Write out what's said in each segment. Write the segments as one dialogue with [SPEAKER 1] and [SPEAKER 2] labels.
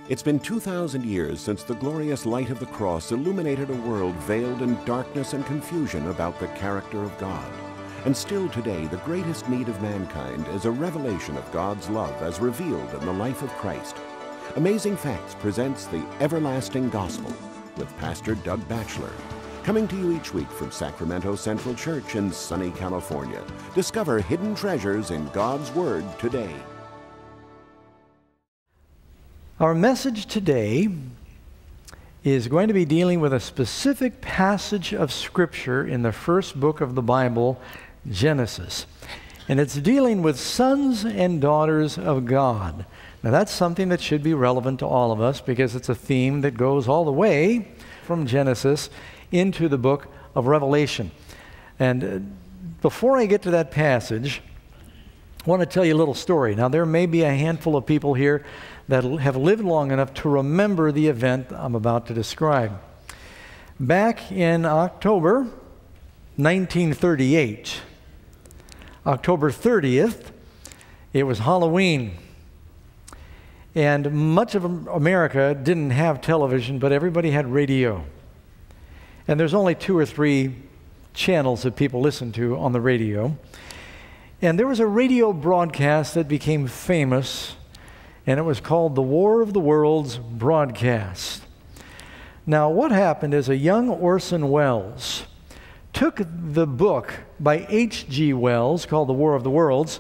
[SPEAKER 1] It's been 2,000 years since the glorious light of the cross illuminated a world veiled in darkness and confusion about the character of God. And still today, the greatest need of mankind is a revelation of God's love as revealed in the life of Christ. Amazing Facts presents the Everlasting Gospel with Pastor Doug Batchelor. Coming to you each week from Sacramento Central Church in sunny California. Discover hidden treasures in God's Word today.
[SPEAKER 2] Our message today is going to be dealing with a specific passage of Scripture in the first book of the Bible, Genesis. And it's dealing with sons and daughters of God. Now that's something that should be relevant to all of us because it's a theme that goes all the way from Genesis into the book of Revelation. And before I get to that passage, I want to tell you a little story. Now there may be a handful of people here that have lived long enough to remember the event I'm about to describe. Back in October 1938, October 30th, it was Halloween. And much of America didn't have television, but everybody had radio. And there's only 2 or 3 channels that people listen to on the radio. And there was a radio broadcast that became famous, and it was called the War of the Worlds broadcast. Now, what happened is a young Orson Welles took the book by H.G. Wells called The War of the Worlds.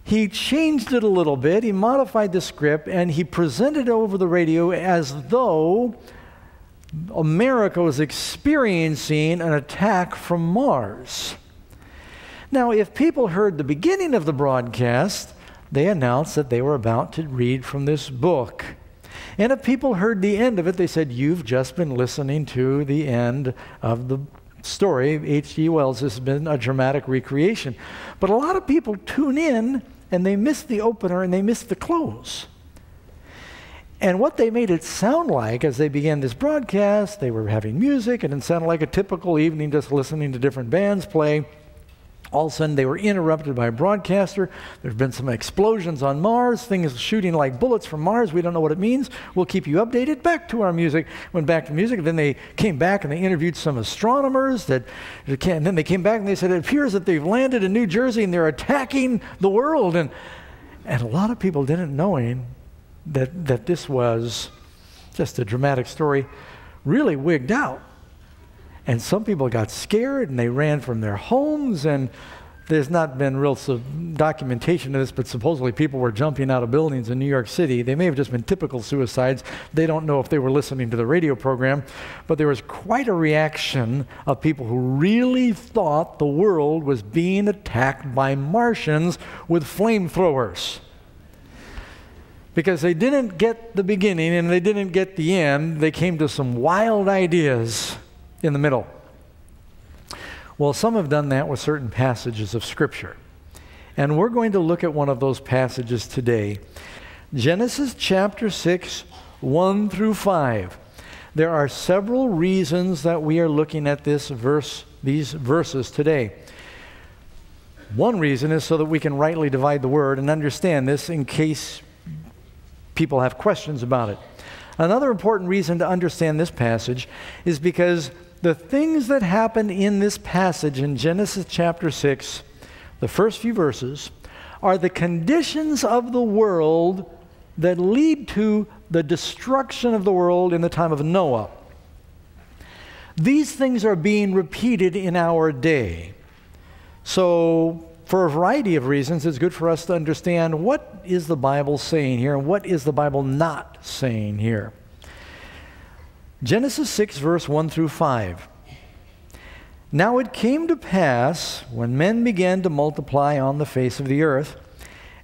[SPEAKER 2] He changed it a little bit, he modified the script, and he presented it over the radio as though America was experiencing an attack from Mars. Now, if people heard the beginning of the broadcast, they announced that they were about to read from this book. And if people heard the end of it, they said, "You've just been listening to the end of the story of H.G. Wells. This has been a dramatic recreation." But a lot of people tune in, and they miss the opener, and they miss the close. And what they made it sound like as they began this broadcast, they were having music, and it sounded like a typical evening just listening to different bands play. All of a sudden, they were interrupted by a broadcaster. There's been some explosions on Mars, things shooting like bullets from Mars. We don't know what it means. We'll keep you updated. Back to our music. Went back to music. Then they came back and they interviewed some astronomers. And then they came back and they said, it appears that they've landed in New Jersey and they're attacking the world. And a lot of people didn't know that this was just a dramatic story, really wigged out. And some people got scared and they ran from their homes, and there's not been real documentation of this, but supposedly people were jumping out of buildings in New York City. They may have just been typical suicides. They don't know if they were listening to the radio program, but there was quite a reaction of people who really thought the world was being attacked by Martians with flamethrowers. Because they didn't get the beginning and they didn't get the end, they came to some wild ideas in the middle. Well, some have done that with certain passages of Scripture. And we're going to look at one of those passages today. Genesis chapter 6, 1 through 5. There are several reasons that we are looking at these verses today. One reason is so that we can rightly divide the word and understand this in case people have questions about it. Another important reason to understand this passage is because the things that happen in this passage in Genesis chapter 6, the first few verses, are the conditions of the world that lead to the destruction of the world in the time of Noah. These things are being repeated in our day. So, for a variety of reasons, it's good for us to understand what is the Bible saying here and what is the Bible not saying here. Genesis 6, verse 1 through 5. Now it came to pass, when men began to multiply on the face of the earth,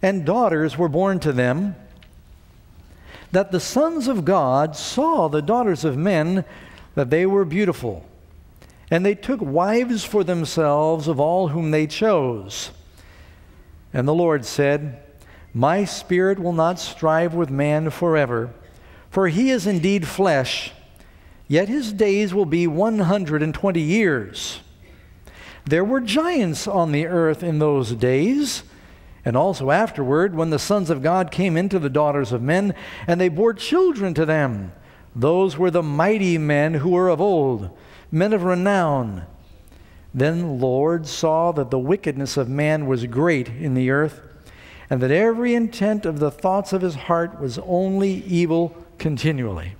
[SPEAKER 2] and daughters were born to them, that the sons of God saw the daughters of men, that they were beautiful. And they took wives for themselves of all whom they chose. And the Lord said, My spirit will not strive with man forever, for he is indeed flesh, yet his days will be 120 years. There were giants on the earth in those days, And also afterward, when the sons of God came into the daughters of men, and they bore children to them, those were the mighty men who were of old, men of renown. Then the Lord saw that the wickedness of man was great in the earth, and that every intent of the thoughts of his heart was only evil continually.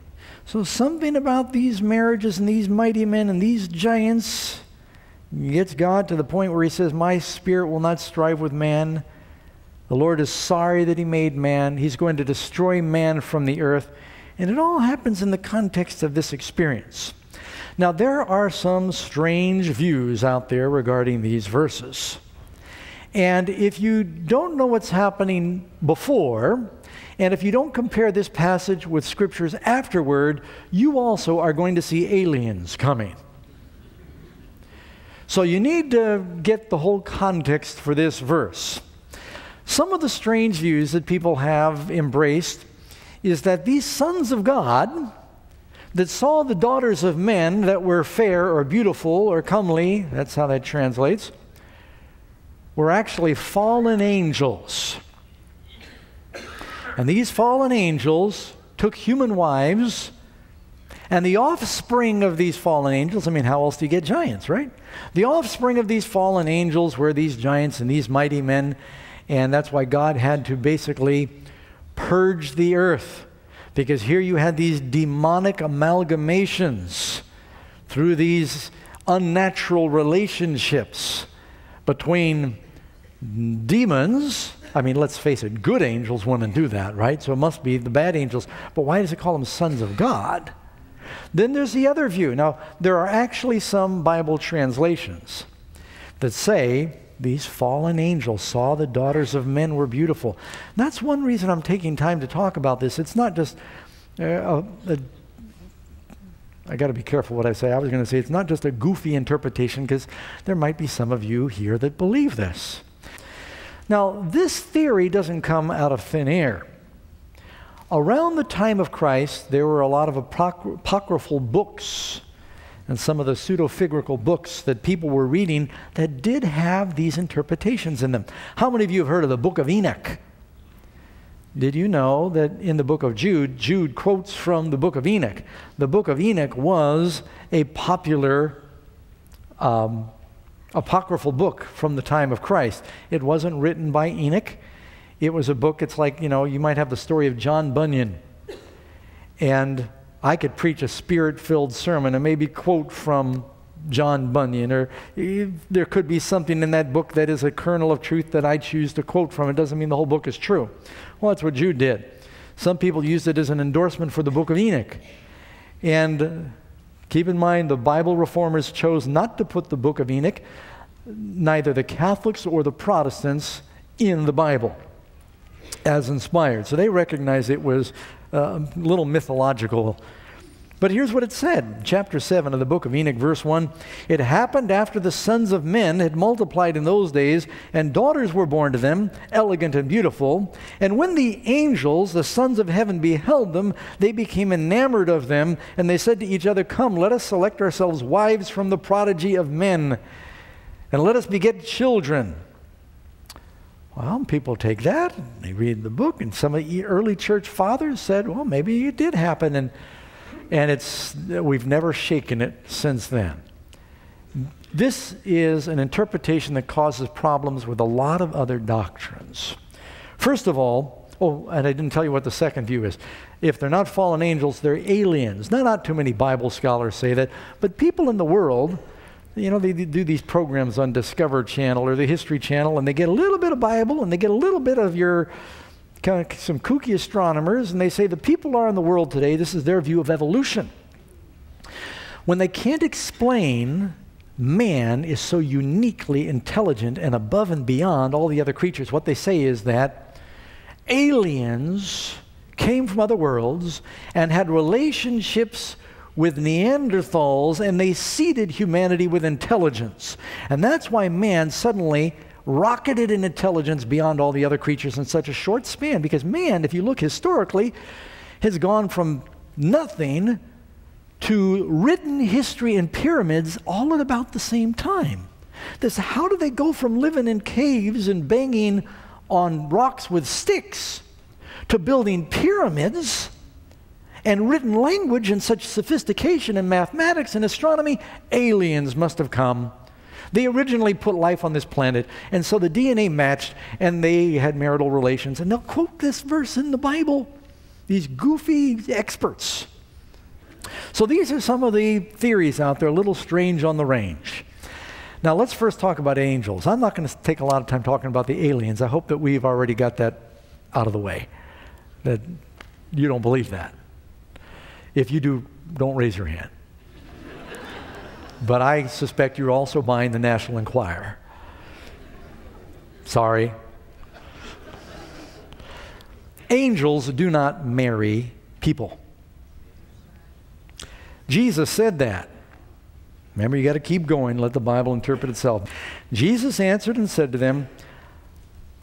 [SPEAKER 2] So something about these marriages and these mighty men and these giants gets God to the point where he says, my spirit will not strive with man. The Lord is sorry that he made man. He's going to destroy man from the earth. And it all happens in the context of this experience. Now, there are some strange views out there regarding these verses. And if you don't know what's happening before, and if you don't compare this passage with scriptures afterward, you also are going to see aliens coming. So you need to get the whole context for this verse. Some of the strange views that people have embraced is that these sons of God that saw the daughters of men that were fair or beautiful or comely, that's how that translates, were actually fallen angels. And these fallen angels took human wives, and the offspring of these fallen angels, I mean, how else do you get giants, right? The offspring of these fallen angels were these giants and these mighty men, and that's why God had to basically purge the earth, because here you had these demonic amalgamations through these unnatural relationships between demons. I mean, let's face it, good angels wouldn't do that, right? So it must be the bad angels. But why does it call them sons of God? Then there's the other view. Now, there are actually some Bible translations that say these fallen angels saw the daughters of men were beautiful. And that's one reason I'm taking time to talk about this. It's not just I got to be careful what I say. I was going to say it's not just a goofy interpretation, because there might be some of you here that believe this. Now, this theory doesn't come out of thin air. Around the time of Christ, there were a lot of apocryphal books and some of the pseudo-figurical books that people were reading that did have these interpretations in them. How many of you have heard of the Book of Enoch? Did you know that in the book of Jude, Jude quotes from the Book of Enoch? The Book of Enoch was a popular apocryphal book from the time of Christ. It wasn't written by Enoch. It was a book, it's like, you know, you might have the story of John Bunyan. And I could preach a spirit-filled sermon and maybe quote from John Bunyan, or there could be something in that book that is a kernel of truth that I choose to quote from. It doesn't mean the whole book is true. Well, that's what Jude did. Some people used it as an endorsement for the Book of Enoch. And keep in mind, the Bible reformers chose not to put the Book of Enoch, neither the Catholics or the Protestants, in the Bible as inspired. So they recognized it was a little mythological. But here's what it said, chapter 7 of the book of Enoch, verse 1. It happened after the sons of men had multiplied in those days, and daughters were born to them, elegant and beautiful. And when the angels, the sons of heaven, beheld them, they became enamored of them, and they said to each other, come, let us select ourselves wives from the prodigy of men, and let us beget children. Well, people take that, and they read the book, and some of the early church fathers said, well, maybe it did happen, and we've never shaken it since then. This is an interpretation that causes problems with a lot of other doctrines. First of all, and I didn't tell you what the second view is. If they're not fallen angels, they're aliens. Now, not too many Bible scholars say that, but people in the world, you know, they do these programs on Discover Channel or the History Channel, and they get a little bit of Bible, and they get a little bit of your kind of some kooky astronomers, and they say the people are in the world today, this is their view of evolution. When they can't explain man is so uniquely intelligent and above and beyond all the other creatures, what they say is that aliens came from other worlds and had relationships with Neanderthals, and they seeded humanity with intelligence. And that's why man suddenly rocketed in intelligence beyond all the other creatures in such a short span, because man, if you look historically, has gone from nothing to written history and pyramids all at about the same time. How do they go from living in caves and banging on rocks with sticks to building pyramids and written language and such sophistication in mathematics and astronomy, aliens must have come. They originally put life on this planet, and so the DNA matched, and they had marital relations. And they'll quote this verse in the Bible, these goofy experts. So these are some of the theories out there, a little strange on the range. Now let's first talk about angels. I'm not going to take a lot of time talking about the aliens. I hope that we've already got that out of the way, that you don't believe that. If you do, don't raise your hand. But I suspect you're also buying the National Enquirer. Sorry. Angels do not marry people. Jesus said that. Remember, you got to keep going, let the Bible interpret itself. Jesus answered and said to them,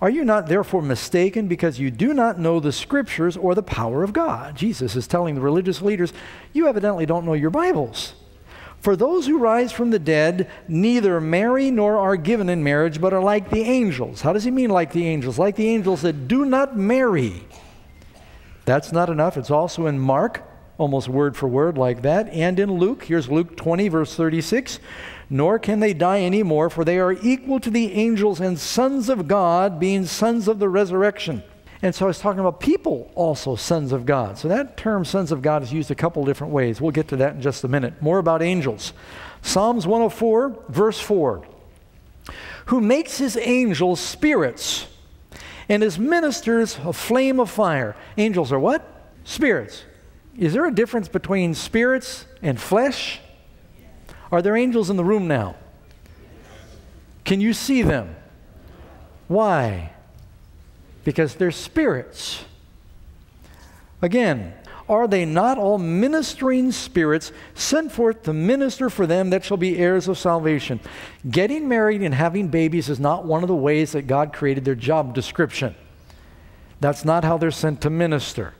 [SPEAKER 2] "Are you not therefore mistaken because you do not know the Scriptures or the power of God?" Jesus is telling the religious leaders, you evidently don't know your Bibles. "For those who rise from the dead neither marry nor are given in marriage, but are like the angels." How does he mean like the angels? Like the angels that do not marry. That's not enough. It's also in Mark, almost word for word like that, and in Luke. Here's Luke 20, verse 36. "Nor can they die anymore, for they are equal to the angels and sons of God, being sons of the resurrection." And so I was talking about people also, sons of God. So that term, sons of God, is used a couple different ways. We'll get to that in just a minute. More about angels. Psalms 104, verse 4. "Who makes his angels spirits and his ministers a flame of fire." Angels are what? Spirits. Is there a difference between spirits and flesh? Are there angels in the room now? Can you see them? Why? Because they're spirits. Again, "Are they not all ministering spirits sent forth to minister for them that shall be heirs of salvation?" Getting married and having babies is not one of the ways that God created their job description. That's not how they're sent to minister.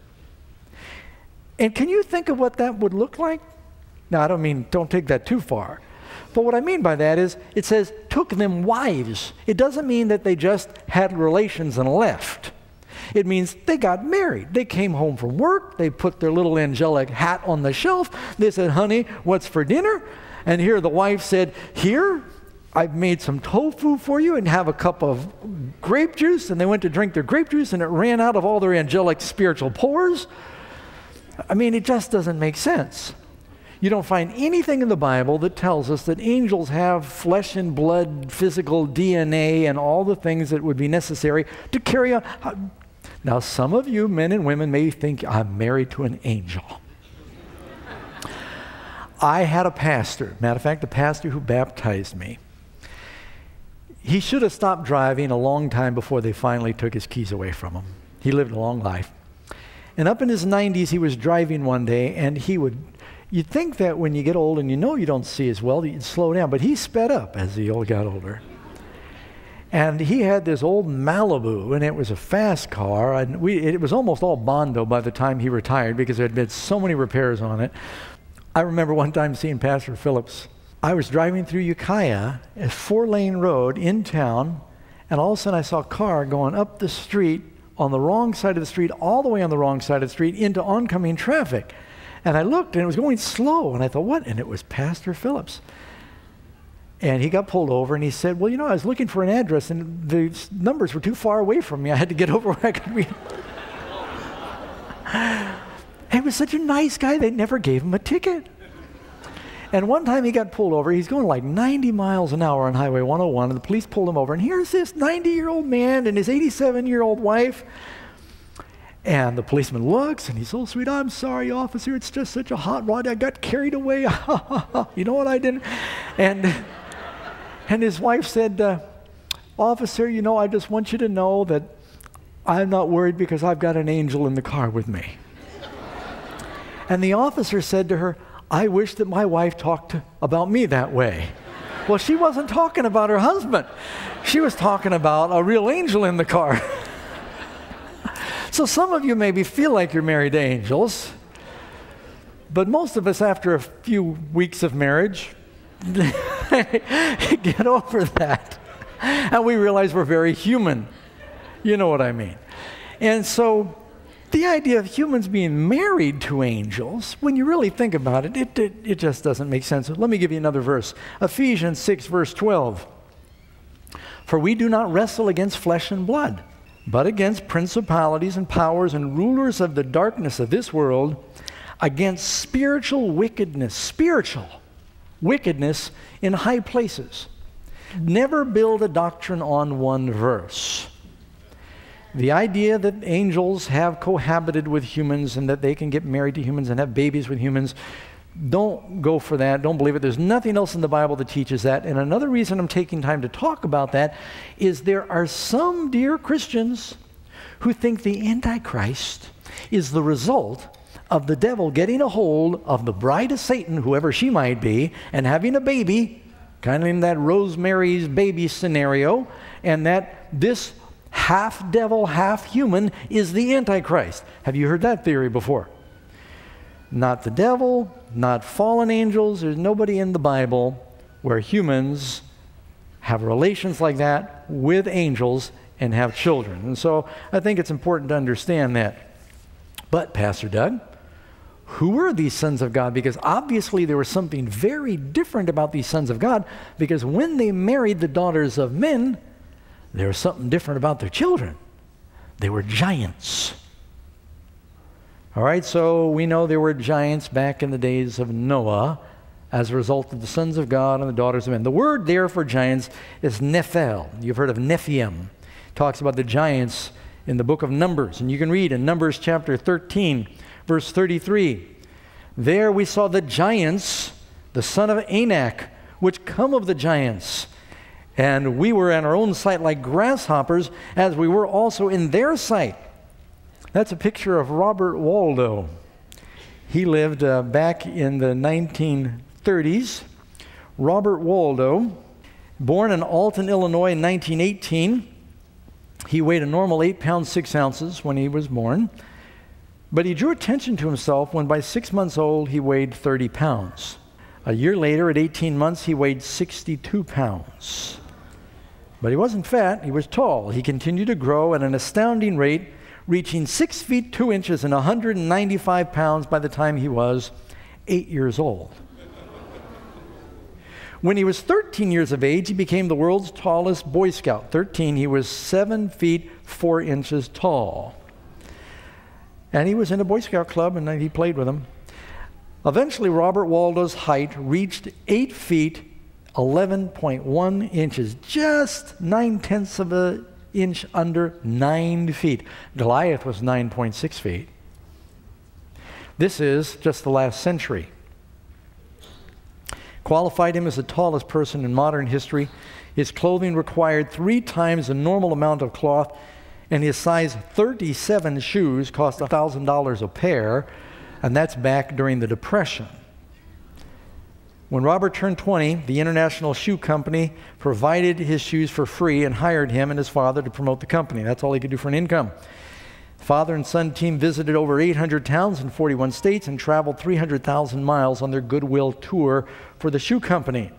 [SPEAKER 2] And can you think of what that would look like? Now, I don't mean, don't take that too far. But what I mean by that is, it says, took them wives. It doesn't mean that they just had relations and left. It means they got married. They came home from work. They put their little angelic hat on the shelf. They said, "Honey, what's for dinner?" And here the wife said, "Here, I've made some tofu for you, and have a cup of grape juice." And they went to drink their grape juice, and it ran out of all their angelic spiritual pores. I mean, it just doesn't make sense. You don't find anything in the Bible that tells us that angels have flesh and blood, physical DNA, and all the things that would be necessary to carry on. Now, some of you men and women may think, I'm married to an angel. I had a pastor, matter of fact, the pastor who baptized me. He should have stopped driving a long time before they finally took his keys away from him. He lived a long life. And up in his 90s, he was driving one day, and you'd think that when you get old and you know you don't see as well, you'd slow down. But he sped up as he got older. And he had this old Malibu, and it was a fast car. And it was almost all Bondo by the time he retired because there had been so many repairs on it. I remember one time seeing Pastor Phillips. I was driving through Ukiah, a 4-lane road in town, and all of a sudden I saw a car going up the street on the wrong side of the street, all the way on the wrong side of the street into oncoming traffic. And I looked, and it was going slow, and I thought, what? And it was Pastor Phillips. And he got pulled over, and he said, well, you know, I was looking for an address, and the numbers were too far away from me. I had to get over where I could read. He was such a nice guy, they never gave him a ticket. And one time he got pulled over. He's going like 90 miles an hour on Highway 101, and the police pulled him over. And here's this 90-year-old man and his 87-year-old wife. And the policeman looks, and he's so sweet. I'm sorry, officer. It's just such a hot rod. I got carried away. You know what I did? And his wife said, officer, you know, I just want you to know that I'm not worried because I've got an angel in the car with me. And the officer said to her, I wish that my wife talked about me that way. Well, she wasn't talking about her husband. She was talking about a real angel in the car. So some of you maybe feel like you're married to angels, but most of us, after a few weeks of marriage, get over that. And we realize we're very human. You know what I mean. And so the idea of humans being married to angels, when you really think about it, it just doesn't make sense. Let me give you another verse. Ephesians 6, verse 12. For we do not wrestle against flesh and blood, but against principalities and powers and rulers of the darkness of this world, against spiritual wickedness in high places. Never build a doctrine on one verse. The idea that angels have cohabited with humans and that they can get married to humans and have babies with humans, don't go for that. Don't believe it. There's nothing else in the Bible that teaches that. And another reason I'm taking time to talk about that is there are some dear Christians who think the Antichrist is the result of the devil getting a hold of the bride of Satan, whoever she might be, and having a baby, kind of in that Rosemary's Baby scenario, and that this half devil, half human is the Antichrist. Have you heard that theory before? Not the devil, not fallen angels. There's nobody in the Bible where humans have relations like that with angels and have children. And so I think it's important to understand that. But, Pastor Doug, who were these sons of God? Because obviously there was something very different about these sons of God, because when they married the daughters of men, there was something different about their children. They were giants. All right, so we know there were giants back in the days of Noah as a result of the sons of God and the daughters of men. The word there for giants is Nephil. You've heard of Nephiim. It talks about the giants in the book of Numbers. And you can read in Numbers chapter 13, verse 33. There we saw the giants, the son of Anak, which come of the giants. And we were in our own sight like grasshoppers, as we were also in their sight. That's a picture of Robert Waldo. He lived back in the 1930s. Robert Waldo, born in Alton, Illinois in 1918. He weighed a normal 8 pounds 6 ounces when he was born. But he drew attention to himself when by 6 months old he weighed 30 pounds. A year later, at 18 months, he weighed 62 pounds. But he wasn't fat, he was tall. He continued to grow at an astounding rate, reaching 6 feet 2 inches and 195 pounds by the time he was 8 years old. When he was 13 years of age, he became the world's tallest Boy Scout. 13, he was 7 feet 4 inches tall. And he was in a Boy Scout club, and he played with them. Eventually, Robert Waldo's height reached 8 feet 11.1 inches, just 9/10 of an inch under 9 feet. Goliath was 9.6 feet. This is just the last century. Qualified him as the tallest person in modern history. His clothing required 3 times the normal amount of cloth, and his size 37 shoes cost $1,000 a pair, and that's back during the Depression. When Robert turned 20, the International Shoe Company provided his shoes for free and hired him and his father to promote the company. That's all he could do for an income. Father and son team visited over 800 towns in 41 states and traveled 300,000 miles on their goodwill tour for the shoe company.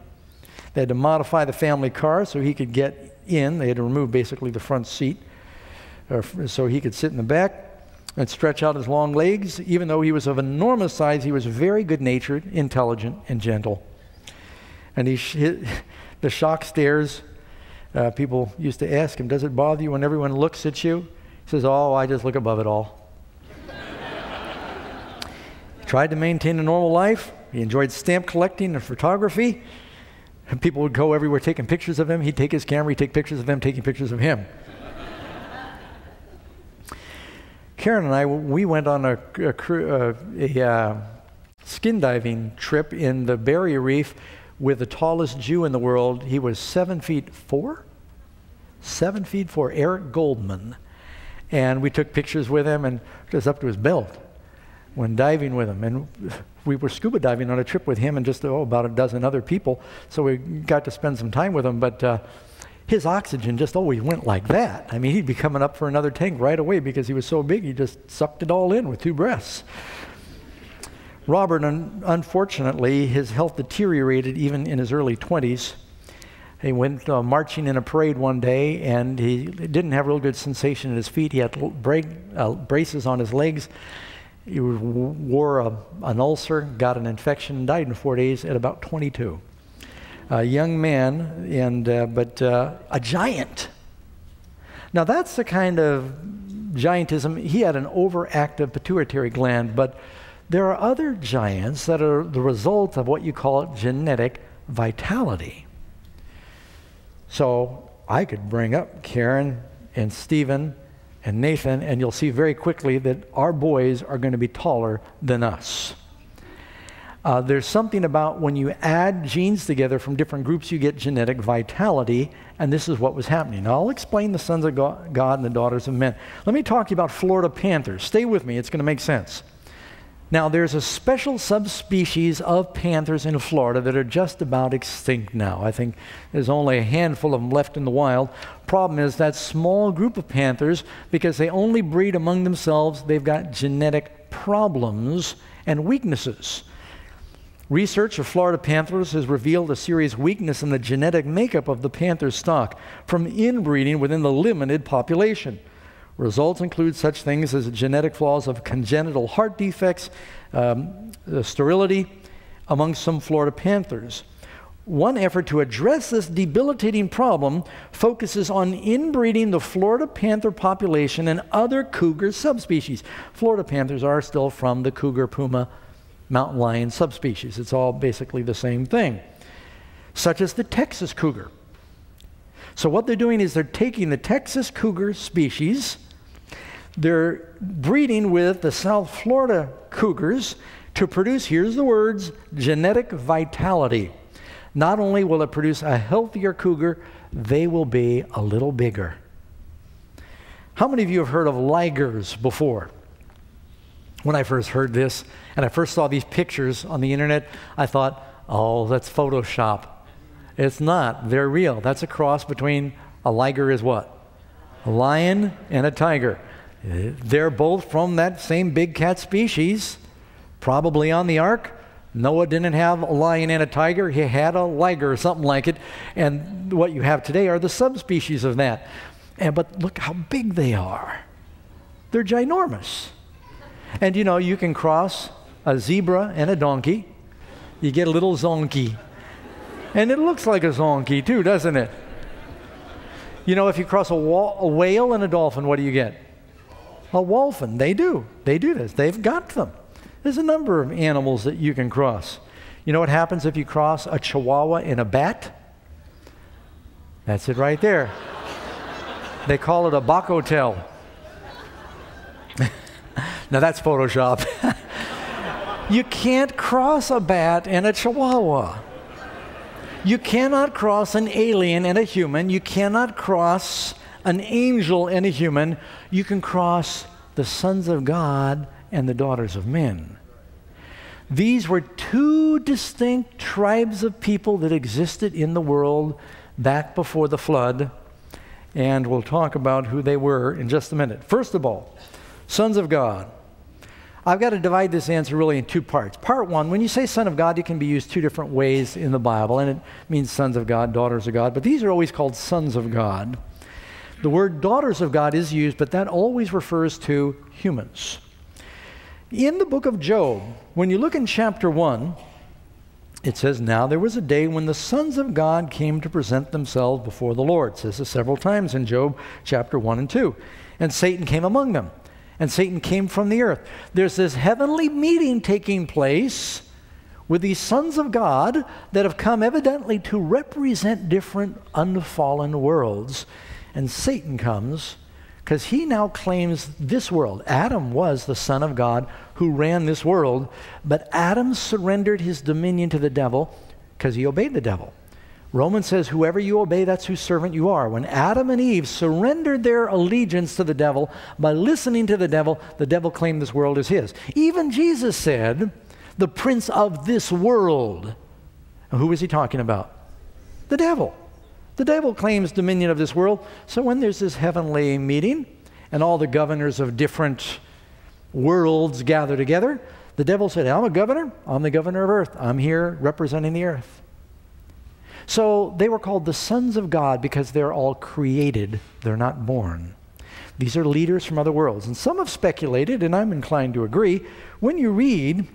[SPEAKER 2] They had to modify the family car so he could get in. They had to remove basically the front seat so he could sit in the back and stretch out his long legs. Even though he was of enormous size, he was very good-natured, intelligent, and gentle. And the shock stares, people used to ask him, does it bother you when everyone looks at you? He says, oh, I just look above it all. He tried to maintain a normal life. He enjoyed stamp collecting and photography. And people would go everywhere taking pictures of him. He'd take his camera, he'd take pictures of them taking pictures of him. Karen and I, we went on a skin diving trip in the Barrier Reef with the tallest Jew in the world. He was 7 feet 4? 7 feet 4, Eric Goldman. And we took pictures with him and just up to his belt when diving with him. And we were scuba diving on a trip with him and just about a dozen other people. So we got to spend some time with him. But his oxygen just always went like that. I mean, he'd be coming up for another tank right away because he was so big, he just sucked it all in with 2 breaths. Robert, unfortunately, his health deteriorated even in his early 20s. He went marching in a parade one day, and he didn't have real good sensation in his feet. He had braces on his legs. He wore an ulcer, got an infection, and died in 4 days at about 22. A young man, but a giant. Now that's the kind of giantism. He had an overactive pituitary gland, but there are other giants that are the result of what you call genetic vitality. So I could bring up Karen and Stephen and Nathan, and you'll see very quickly that our boys are going to be taller than us. There's something about when you add genes together from different groups, you get genetic vitality, and this is what was happening. Now, I'll explain the sons of God and the daughters of men. Let me talk to you about Florida panthers. Stay with me. It's going to make sense. Now, there's a special subspecies of panthers in Florida that are just about extinct now. I think there's only a handful of them left in the wild. Problem is that small group of panthers, because they only breed among themselves, they've got genetic problems and weaknesses. Research of Florida panthers has revealed a serious weakness in the genetic makeup of the panther stock from inbreeding within the limited population. Results include such things as genetic flaws of congenital heart defects, sterility among some Florida panthers. One effort to address this debilitating problem focuses on inbreeding the Florida panther population and other cougar subspecies. Florida panthers are still from the cougar, puma, mountain lion subspecies. It's all basically the same thing, such as the Texas cougar. So what they're doing is they're taking the Texas cougar species, they're breeding with the South Florida cougars to produce, here's the words, genetic vitality. Not only will it produce a healthier cougar, they will be a little bigger. How many of you have heard of ligers before? When I first heard this, and I first saw these pictures on the internet, I thought, oh, that's Photoshop. It's not. They're real. That's a cross between a liger is what? A lion and a tiger. They're both from that same big cat species, probably on the ark. Noah didn't have a lion and a tiger. He had a liger or something like it. And what you have today are the subspecies of that. But look how big they are. They're ginormous. And you know, you can cross a zebra and a donkey. You get a little zonkey. And it looks like a zonkey too, doesn't it? You know, if you cross a whale and a dolphin, what do you get? A wolphin. They do. They do this. They've got them. There's a number of animals that you can cross. You know what happens if you cross a chihuahua and a bat? That's it right there. They call it a bacotel. Now that's Photoshop. You can't cross a bat and a chihuahua. You cannot cross an alien and a human. You cannot cross an angel and a human. You can cross the sons of God and the daughters of men. These were two distinct tribes of people that existed in the world back before the flood, and we'll talk about who they were in just a minute. First of all, sons of God. I've got to divide this answer really in two parts. Part one, when you say son of God, it can be used two different ways in the Bible, and it means sons of God, daughters of God, but these are always called sons of God. The word daughters of God is used, but that always refers to humans. In the book of Job, when you look in chapter 1, it says, now there was a day when the sons of God came to present themselves before the Lord. It says this several times in Job chapter 1 and 2. And Satan came among them. And Satan came from the earth. There's this heavenly meeting taking place with these sons of God that have come evidently to represent different unfallen worlds. And Satan comes because he now claims this world. Adam was the son of God who ran this world, but Adam surrendered his dominion to the devil because he obeyed the devil. Romans says, whoever you obey, that's whose servant you are. When Adam and Eve surrendered their allegiance to the devil by listening to the devil claimed this world as his. Even Jesus said, the prince of this world. Now, who is he talking about? The devil. The devil claims dominion of this world. So when there's this heavenly meeting and all the governors of different worlds gather together, the devil said, I'm a governor. I'm the governor of earth. I'm here representing the earth. So they were called the sons of God because they're all created. They're not born. These are leaders from other worlds. And some have speculated, and I'm inclined to agree, when you read,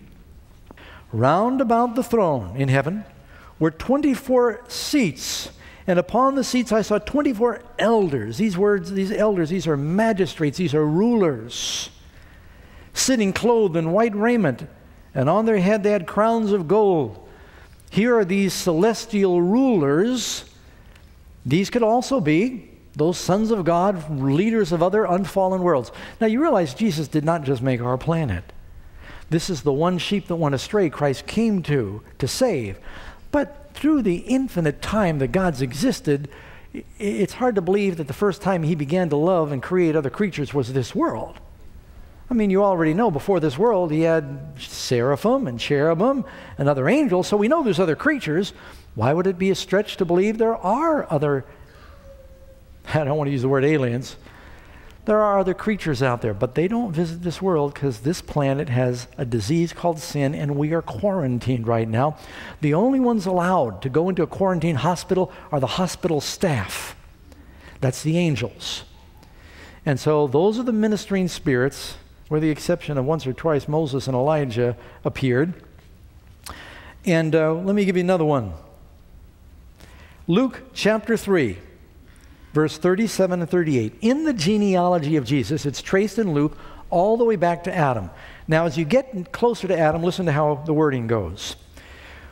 [SPEAKER 2] round about the throne in heaven were 24 seats, and upon the seats I saw 24 elders. These elders, these are magistrates, these are rulers, sitting clothed in white raiment, and on their head they had crowns of gold. Here are these celestial rulers. These could also be those sons of God, leaders of other unfallen worlds. Now you realize Jesus did not just make our planet. This is the one sheep that went astray Christ came to save. But through the infinite time that God's existed, it's hard to believe that the first time he began to love and create other creatures was this world. I mean, you already know before this world he had seraphim and cherubim and other angels, so we know there's other creatures. Why would it be a stretch to believe there are other, I don't want to use the word aliens, there are other creatures out there, but they don't visit this world because this planet has a disease called sin, and we are quarantined right now. The only ones allowed to go into a quarantine hospital are the hospital staff. That's the angels. And so those are the ministering spirits, with the exception of once or twice Moses and Elijah appeared. And let me give you another one. Luke chapter 3. Verse 37 and 38. In the genealogy of Jesus, it's traced in Luke all the way back to Adam. Now, as you get closer to Adam, listen to how the wording goes.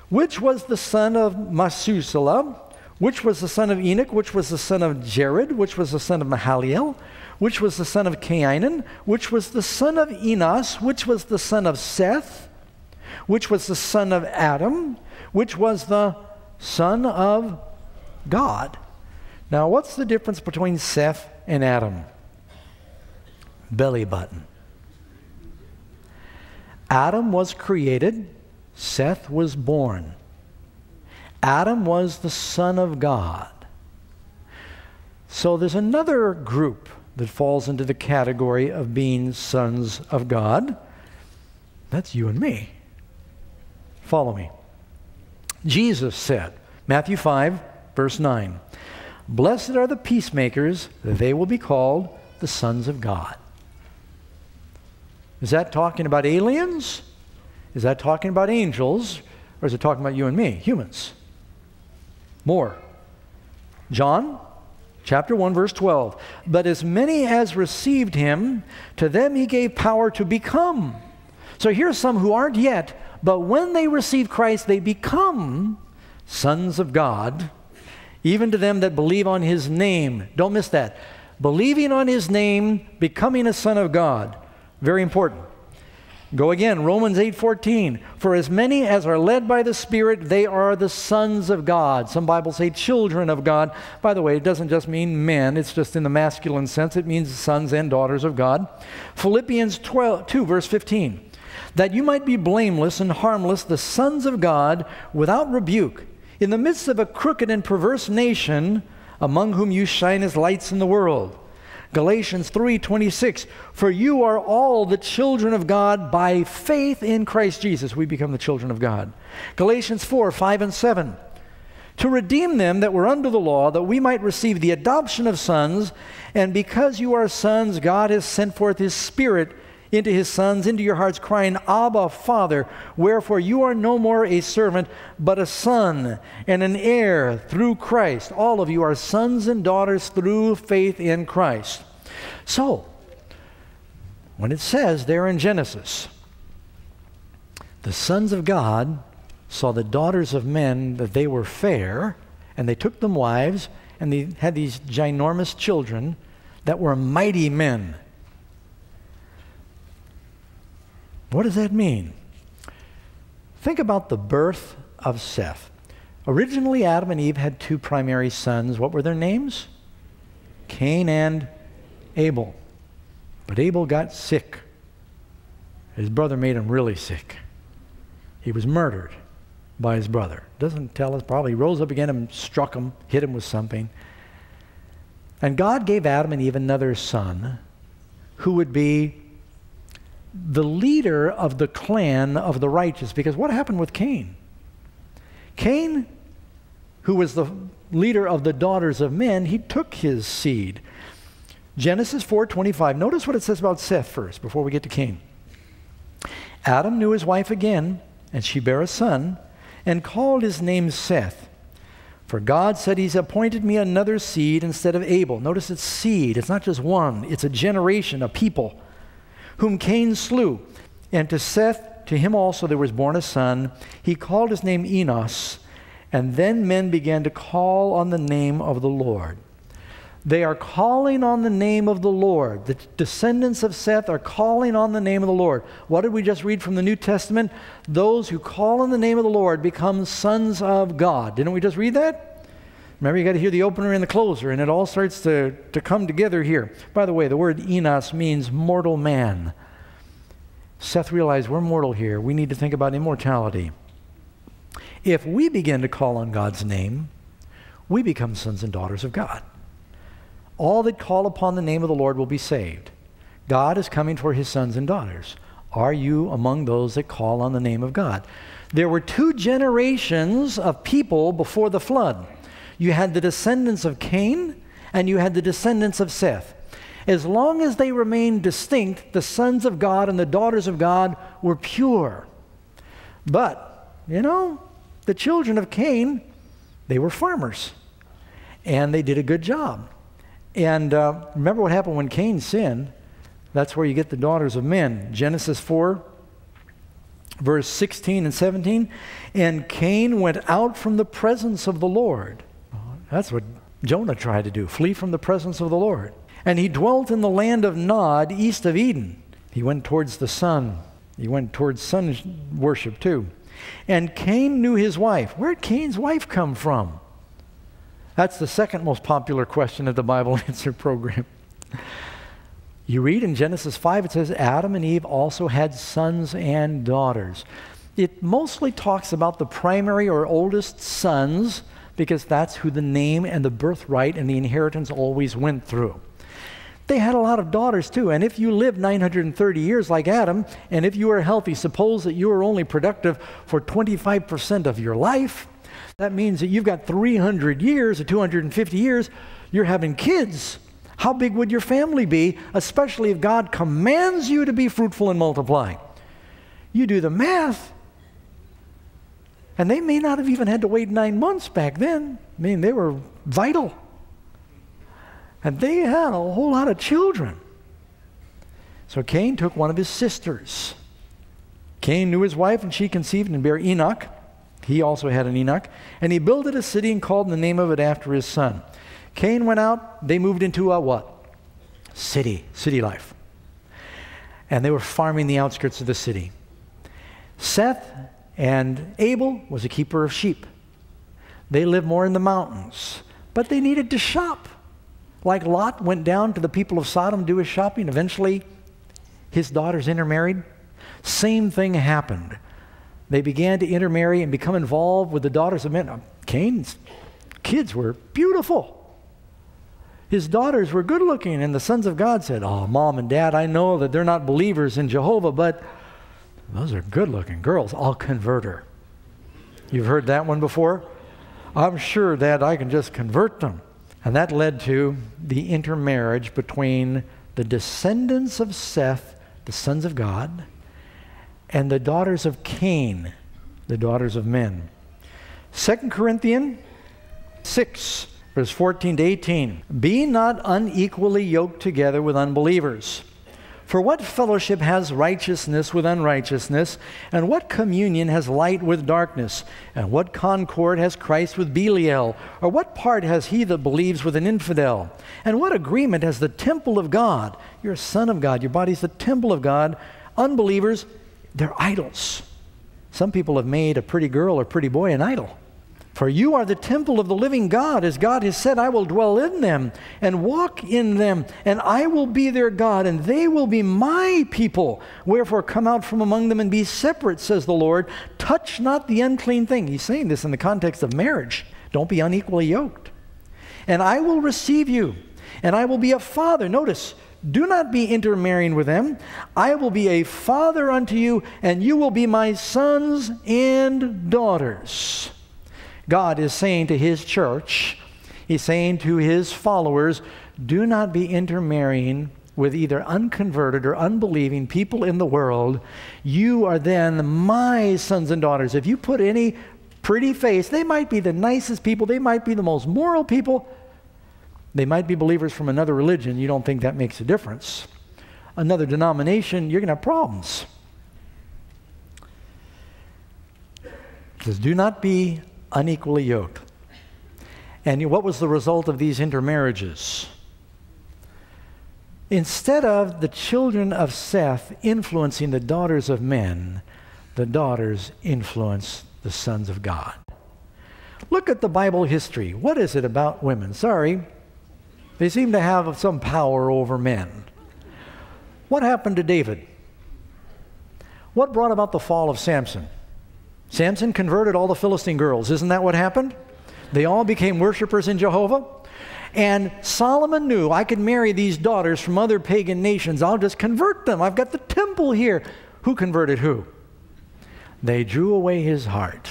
[SPEAKER 2] Which was the son of Methuselah? Which was the son of Enoch? Which was the son of Jared? Which was the son of Mahalalel? Which was the son of Cainan? Which was the son of Enos? Which was the son of Seth? Which was the son of Adam? Which was the son of God? Now, what's the difference between Seth and Adam? Belly button. Adam was created, Seth was born. Adam was the son of God. So there's another group that falls into the category of being sons of God. That's you and me. Follow me. Jesus said, Matthew 5, verse 9, blessed are the peacemakers, they will be called the sons of God. Is that talking about aliens? Is that talking about angels? Or is it talking about you and me, humans? More. John chapter 1, verse 12. But as many as received him, to them he gave power to become. So here's some who aren't yet, but when they receive Christ, they become sons of God. Even to them that believe on his name. Don't miss that. Believing on his name, becoming a son of God. Very important. Go again, Romans 8:14. For as many as are led by the Spirit, they are the sons of God. Some Bibles say children of God. By the way, it doesn't just mean men. It's just in the masculine sense. It means sons and daughters of God. Philippians 2, verse 15. That you might be blameless and harmless, the sons of God, without rebuke, in the midst of a crooked and perverse nation, among whom you shine as lights in the world. Galatians 3:26, for you are all the children of God by faith in Christ Jesus. We become the children of God. Galatians 4:5 and 7, to redeem them that were under the law, that we might receive the adoption of sons, and because you are sons, God has sent forth his Spirit into his sons, into your hearts, crying, Abba, Father. Wherefore you are no more a servant, but a son, and an heir through Christ. All of you are sons and daughters through faith in Christ. So, when it says there in Genesis, the sons of God saw the daughters of men, that they were fair, and they took them wives, and they had these ginormous children that were mighty men. What does that mean? Think about the birth of Seth. Originally, Adam and Eve had two primary sons. What were their names? Cain and Abel. But Abel got sick. His brother made him really sick. He was murdered by his brother. Doesn't tell us, probably rose up again and struck him, hit him with something. And God gave Adam and Eve another son who would be the leader of the clan of the righteous. Because what happened with Cain? Cain, who was the leader of the daughters of men, he took his seed. Genesis 4:25. Notice what it says about Seth first, before we get to Cain. Adam knew his wife again, and she bare a son, and called his name Seth. For God said, He's appointed me another seed instead of Abel. Notice it's seed. It's not just one. It's a generation, a people, whom Cain slew. And to Seth, to him also there was born a son. He called his name Enos. And then men began to call on the name of the Lord. They are calling on the name of the Lord. The descendants of Seth are calling on the name of the Lord. What did we just read from the New Testament? Those who call on the name of the Lord become sons of God. Didn't we just read that? Remember, you got to hear the opener and the closer, and it all starts to come together here. By the way, the word Enos means mortal man. Seth realized we're mortal here. We need to think about immortality. If we begin to call on God's name, we become sons and daughters of God. All that call upon the name of the Lord will be saved. God is coming for His sons and daughters. Are you among those that call on the name of God? There were 2 generations of people before the flood. You had the descendants of Cain, and you had the descendants of Seth. As long as they remained distinct, the sons of God and the daughters of God were pure. But, the children of Cain, they were farmers, and they did a good job. And remember what happened when Cain sinned? That's where you get the daughters of men. Genesis 4, verse 16 and 17. And Cain went out from the presence of the Lord. That's what Jonah tried to do, flee from the presence of the Lord. And he dwelt in the land of Nod, east of Eden. He went towards the sun. He went towards sun worship too. And Cain knew his wife. Where did Cain's wife come from? That's the second most popular question of the Bible Answer program. You read in Genesis 5, it says, Adam and Eve also had sons and daughters. It mostly talks about the primary or oldest sons, because that's who the name and the birthright and the inheritance always went through. They had a lot of daughters too, and if you lived 930 years like Adam, and if you were healthy, suppose that you were only productive for 25% of your life, that means that you've got 300 years or 250 years, you're having kids. How big would your family be, especially if God commands you to be fruitful and multiply? You do the math. And they may not have even had to wait 9 months back then. I mean, they were vital. And they had a whole lot of children. So Cain took one of his sisters. Cain knew his wife, and she conceived and bare Enoch. He also had an Enoch. And he builded a city and called the name of it after his son. Cain went out. They moved into a what? City life. And they were farming the outskirts of the city. Seth and Abel was a keeper of sheep. They lived more in the mountains. But they needed to shop. Like Lot went down to the people of Sodom to do his shopping. Eventually, his daughters intermarried. Same thing happened. They began to intermarry and become involved with the daughters of men. Cain's kids were beautiful. His daughters were good looking, and the sons of God said, oh, Mom and Dad, I know that they're not believers in Jehovah, but those are good looking girls. I'll convert her. You've heard that one before? I'm sure that I can just convert them. And that led to the intermarriage between the descendants of Seth, the sons of God, and the daughters of Cain, the daughters of men. 2 Corinthians 6, verse 14 to 18. Be not unequally yoked together with unbelievers. For what fellowship has righteousness with unrighteousness? And what communion has light with darkness? And what concord has Christ with Belial? Or what part has he that believes with an infidel? And what agreement has the temple of God? You're a son of God. Your body's the temple of God. Unbelievers, they're idols. Some people have made a pretty girl or pretty boy an idol. For you are the temple of the living God. As God has said, I will dwell in them and walk in them, and I will be their God, and they will be my people. Wherefore come out from among them and be separate, says the Lord. Touch not the unclean thing. He's saying this in the context of marriage. Don't be unequally yoked. And I will receive you, and I will be a father. Notice, do not be intermarrying with them. I will be a father unto you, and you will be my sons and daughters. God is saying to his church, he's saying to his followers, do not be intermarrying with either unconverted or unbelieving people in the world. You are then my sons and daughters. If you put any pretty face, they might be the nicest people, they might be the most moral people, they might be believers from another religion. You don't think that makes a difference. Another denomination, you're going to have problems. It says, do not be unequally yoked. And what was the result of these intermarriages? Instead of the children of Seth influencing the daughters of men, the daughters influence the sons of God. Look at the Bible history. What is it about women? Sorry, they seem to have some power over men. What happened to David? What brought about the fall of Samson? Samson converted all the Philistine girls. Isn't that what happened? They all became worshipers in Jehovah. And Solomon knew, I could marry these daughters from other pagan nations. I'll just convert them. I've got the temple here. Who converted who? They drew away his heart.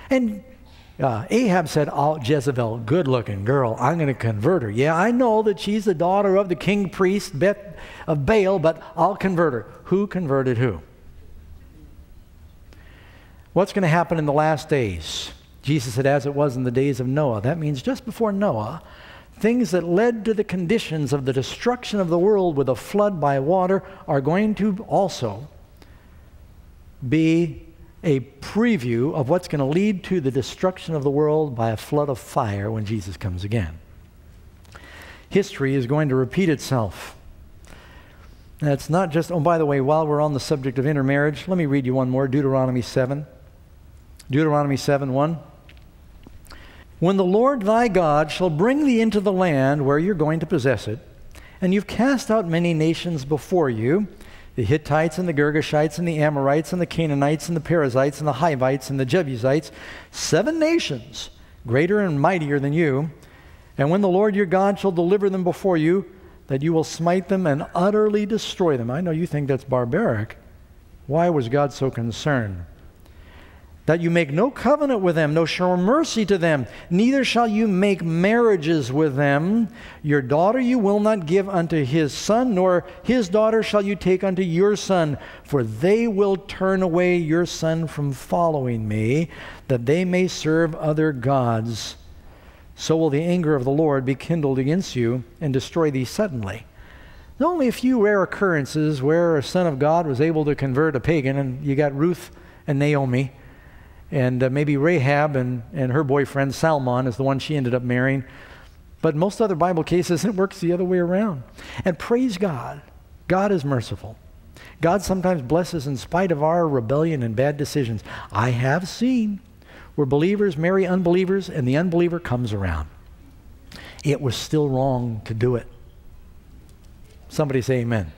[SPEAKER 2] And Ahab said, oh, Jezebel, good-looking girl, I'm going to convert her. Yeah, I know that she's the daughter of the king priest of Baal, but I'll convert her. Who converted who? What's going to happen in the last days? Jesus said, as it was in the days of Noah. That means just before Noah, things that led to the conditions of the destruction of the world with a flood by water are going to also be a preview of what's going to lead to the destruction of the world by a flood of fire when Jesus comes again. History is going to repeat itself. And it's not just, oh, by the way, while we're on the subject of intermarriage, let me read you one more, Deuteronomy 7. Deuteronomy 7:1. When the Lord thy God shall bring thee into the land where you're going to possess it, and you've cast out many nations before you, the Hittites and the Girgashites and the Amorites and the Canaanites and the Perizzites and the Hivites and the Jebusites, 7 nations, greater and mightier than you, and when the Lord your God shall deliver them before you, that you will smite them and utterly destroy them. I know you think that's barbaric. Why was God so concerned? That you make no covenant with them, no show mercy to them, neither shall you make marriages with them. Your daughter you will not give unto his son, nor his daughter shall you take unto your son, for they will turn away your son from following me, that they may serve other gods. So will the anger of the Lord be kindled against you, and destroy thee suddenly. There are only a few rare occurrences where a son of God was able to convert a pagan, and you got Ruth and Naomi, and maybe Rahab and her boyfriend Salmon is the one she ended up marrying. But most other Bible cases, it works the other way around. And praise God, God is merciful. God sometimes blesses in spite of our rebellion and bad decisions. I have seen where believers marry unbelievers and the unbeliever comes around. It was still wrong to do it. Somebody say amen.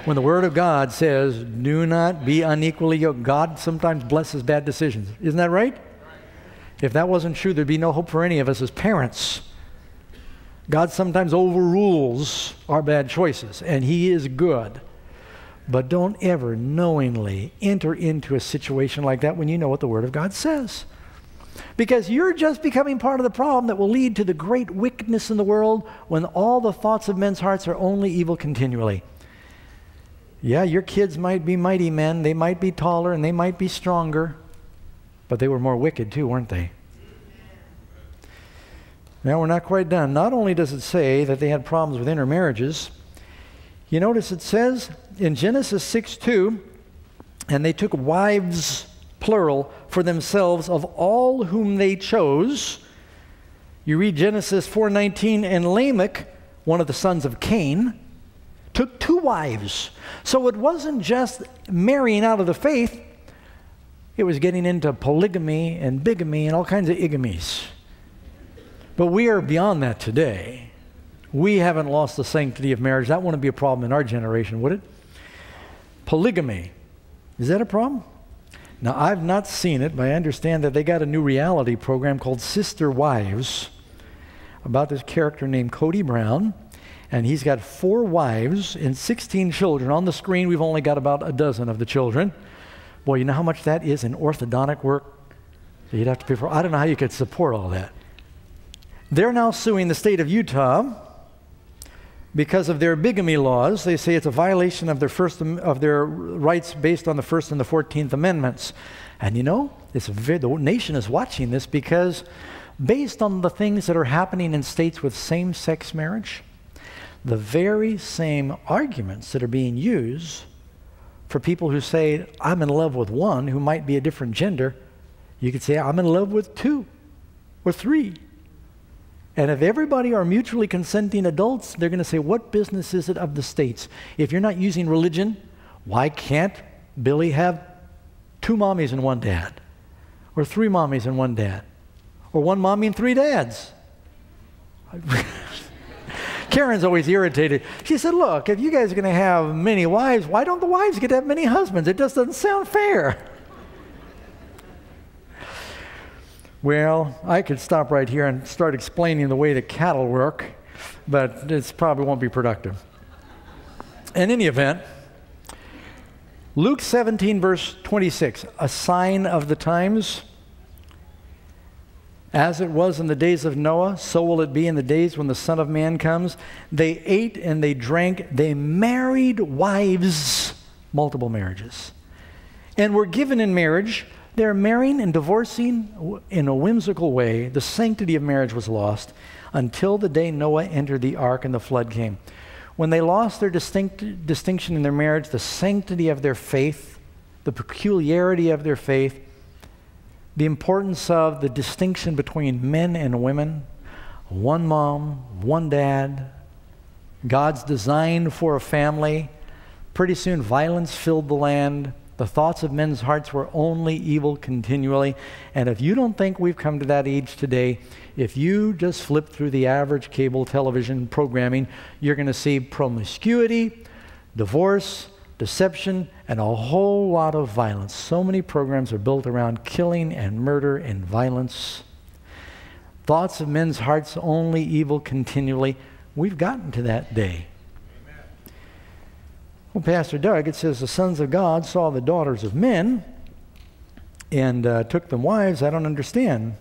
[SPEAKER 2] When the Word of God says, do not be unequally yoked, God sometimes blesses bad decisions. Isn't that right? If that wasn't true, there'd be no hope for any of us as parents. God sometimes overrules our bad choices, and He is good. But don't ever knowingly enter into a situation like that when you know what the Word of God says. Because you're just becoming part of the problem that will lead to the great wickedness in the world when all the thoughts of men's hearts are only evil continually. Yeah, your kids might be mighty men, they might be taller, and they might be stronger, but they were more wicked too, weren't they? Now, we're not quite done. Not only does it say that they had problems with intermarriages, you notice it says in Genesis 6:2, and they took wives, plural, for themselves of all whom they chose. You read Genesis 4:19, and Lamech, one of the sons of Cain, took 2 wives. So it wasn't just marrying out of the faith, it was getting into polygamy and bigamy and all kinds of igamies. But we are beyond that today. We haven't lost the sanctity of marriage. That wouldn't be a problem in our generation, would it? Polygamy. Is that a problem? Now, I've not seen it, but I understand that they got a new reality program called Sister Wives about this character named Cody Brown. And he's got 4 wives and 16 children. On the screen, we've only got about a dozen of the children. Boy, you know how much that is in orthodontic work? You'd have to pay for, I don't know how you could support all that. They're now suing the state of Utah because of their bigamy laws. They say it's a violation of their rights based on the First and the 14th Amendments. And you know, the nation is watching this because based on the things that are happening in states with same-sex marriage, the very same arguments that are being used for people who say, I'm in love with one who might be a different gender, you could say, I'm in love with 2 or 3. And if everybody are mutually consenting adults, they're going to say, what business is it of the states? If you're not using religion, why can't Billy have 2 mommies and 1 dad? Or 3 mommies and 1 dad? Or 1 mommy and 3 dads? Karen's always irritated. She said, look, if you guys are going to have many wives, why don't the wives get to have many husbands? It just doesn't sound fair. Well, I could stop right here and start explaining the way that cattle work, but it probably won't be productive. In any event, Luke 17, verse 26, a sign of the times. As it was in the days of Noah, so will it be in the days when the Son of Man comes. They ate and they drank, they married wives, multiple marriages, and were given in marriage. They're marrying and divorcing in a whimsical way. The sanctity of marriage was lost until the day Noah entered the ark and the flood came. When they lost their distinction in their marriage, the sanctity of their faith, the peculiarity of their faith, the importance of the distinction between men and women, 1 mom, 1 dad, God's design for a family, pretty soon violence filled the land. The thoughts of men's hearts were only evil continually. And if you don't think we've come to that age today, if you just flip through the average cable television programming, you're going to see promiscuity, divorce, deception, and a whole lot of violence. So many programs are built around killing and murder and violence. Thoughts of men's hearts only evil continually. We've gotten to that day. Well, Pastor Doug, it says the sons of God saw the daughters of men and took them wives. I don't understand.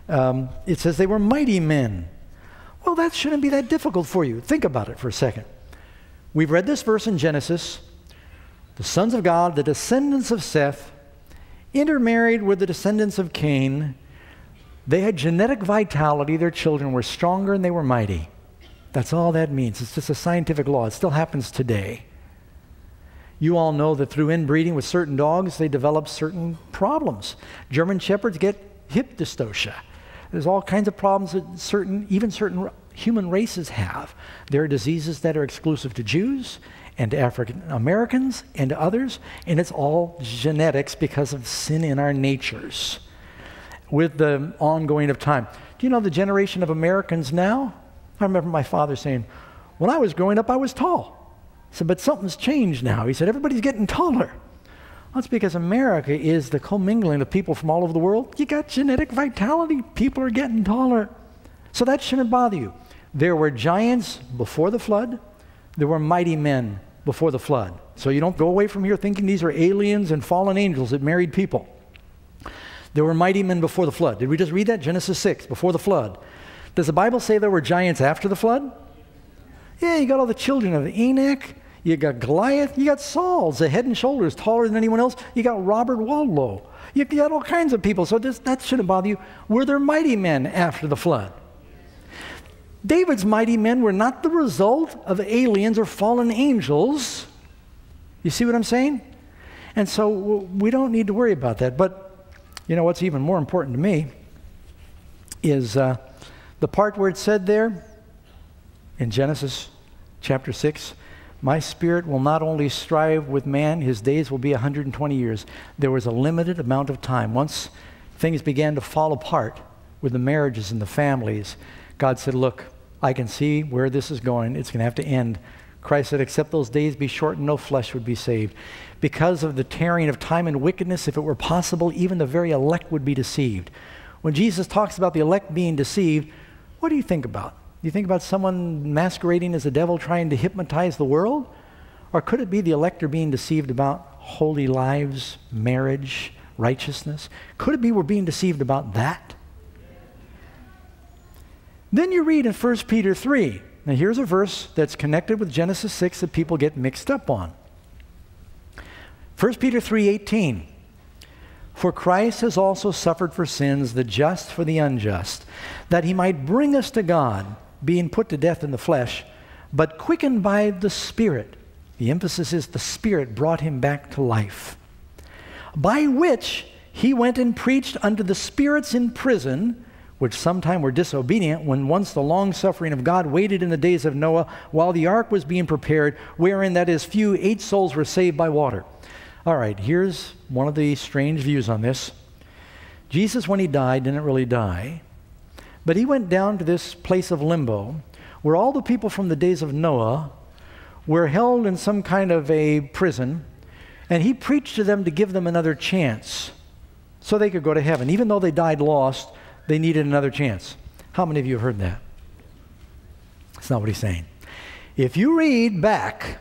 [SPEAKER 2] It says they were mighty men. Well, that shouldn't be that difficult for you. Think about it for a second. We've read this verse in Genesis. The sons of God, the descendants of Seth, intermarried with the descendants of Cain. They had genetic vitality. Their children were stronger and they were mighty. That's all that means. It's just a scientific law. It still happens today. You all know that through inbreeding with certain dogs, they develop certain problems. German Shepherds get hip dystocia. There's all kinds of problems that even certain human races have. There are diseases that are exclusive to Jews and to African Americans and to others, and it's all genetics because of sin in our natures. With the ongoing of time. Do you know the generation of Americans now? I remember my father saying, when I was growing up, I was tall. I said, but something's changed now. He said, everybody's getting taller. Well, that's because America is the commingling of people from all over the world. You got genetic vitality. People are getting taller. So that shouldn't bother you. There were giants before the flood. There were mighty men before the flood. So you don't go away from here thinking these are aliens and fallen angels that married people. There were mighty men before the flood. Did we just read that? Genesis 6, before the flood. Does the Bible say there were giants after the flood? Yeah, you got all the children of Enoch. You got Goliath. You got Saul, the head and shoulders taller than anyone else. You got Robert Wadlow. You got all kinds of people. So that shouldn't bother you. Were there mighty men after the flood? David's mighty men were not the result of aliens or fallen angels. You see what I'm saying? And so we don't need to worry about that. But you know what's even more important to me is the part where it said there in Genesis chapter 6, my spirit will not only strive with man, his days will be 120 years. There was a limited amount of time. Once things began to fall apart with the marriages and the families, God said, look, I can see where this is going. It's going to have to end. Christ said, except those days be shortened, no flesh would be saved. Because of the tearing of time and wickedness, if it were possible, even the very elect would be deceived. When Jesus talks about the elect being deceived, what do you think about? Do you think about someone masquerading as a devil trying to hypnotize the world? Or could it be the elect are being deceived about holy lives, marriage, righteousness? Could it be we're being deceived about that? Then you read in 1 Peter 3. Now here's a verse that's connected with Genesis 6 that people get mixed up on. 1 Peter 3:18. For Christ has also suffered for sins, the just for the unjust, that he might bring us to God, being put to death in the flesh, but quickened by the Spirit. The emphasis is the Spirit brought him back to life. By which he went and preached unto the spirits in prison, which sometime were disobedient, when once the long suffering of God waited in the days of Noah, while the ark was being prepared, wherein that is few, 8 souls were saved by water. All right, here's one of the strange views on this. Jesus, when he died, didn't really die, but he went down to this place of limbo, where all the people from the days of Noah were held in some kind of a prison, and he preached to them to give them another chance so they could go to heaven. Even though they died lost, they needed another chance. How many of you have heard that? That's not what he's saying. If you read back